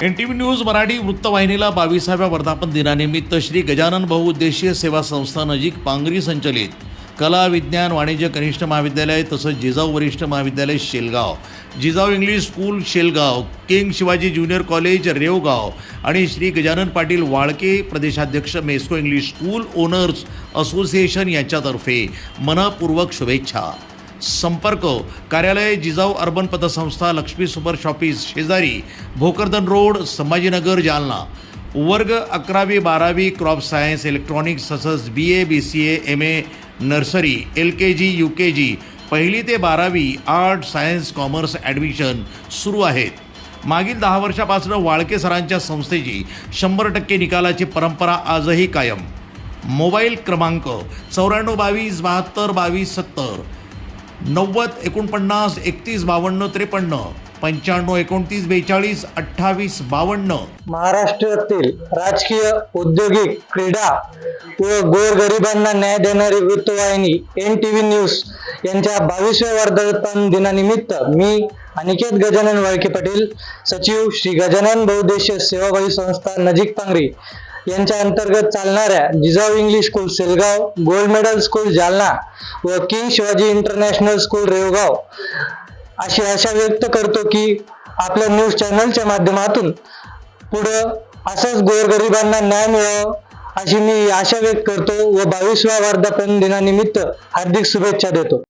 NTV news Marathi वृत्तवाहिनीला 22व्या वर्धापन दिनानिमित्त श्री गजानन बहुउद्देशीय सेवा संस्था नजीक पांगरी संचलित कला विज्ञान वाणिज्य कनिष्ठ महाविद्यालय तसंच जिजाऊ वरिष्ठ महाविद्यालय Shelgaon, Jijau English school Shelgaon, king Shivaji junior college Revgaon आणि श्री गजानन पाटील वाळके प्रदेशाध्यक्ष मेस्को इंग्लिश स्कूल ओनर्स असोसिएशन यांच्यातर्फे मनपूर्वक शुभेच्छा। संपर्क कार्यालय जिजाऊ अर्बन पतसंस्था लक्ष्मी सुपर शॉपीस शेजारी भोकरदन रोड संभाजीनगर जालना। वर्ग 11वी 12वी क्रॉप सायन्स इलेक्ट्रॉनिक्स तसंच BA BCA MA nursery LKG UKG पहिली ते 12वी आर्ट सायन्स कॉमर्स ॲडमिशन सुरू आहेत। मागील 10 वर्षापासून वाळके सरांच्या संस्थेची 100% निकालाची परंपरा आजही कायम। मोबाईल क्रमांक 94 22 72 22 70 90 49 31 52 53 95 29 42 28 52। महाराष्ट्रातील राजकीय, औद्योगिक, क्रीडा व गोरगरिबांना न्याय देणारी वृत्तवाहिनी NTV न्यूज यांच्या 22व्या वर्धापन दिनानिमित्त मी अनिकेत गजानन वाळके पाटील, सचिव श्री गजानन बहुउद्देशीय सेवाभावी संस्था नजीक पांगरी यांच्या अंतर्गत चालणाऱ्या Jijau English school Selgaon, gold medal school Jalna व king Shivaji international school Revgaon अशी आशा व्यक्त करतो की आपल्या न्यूज चॅनलच्या माध्यमातून पुढं असंच गोरगरिबांना न्याय मिळावा अशी मी आशा व्यक्त करतो व 22व्या वर्धापन दिनानिमित्त हार्दिक शुभेच्छा देतो।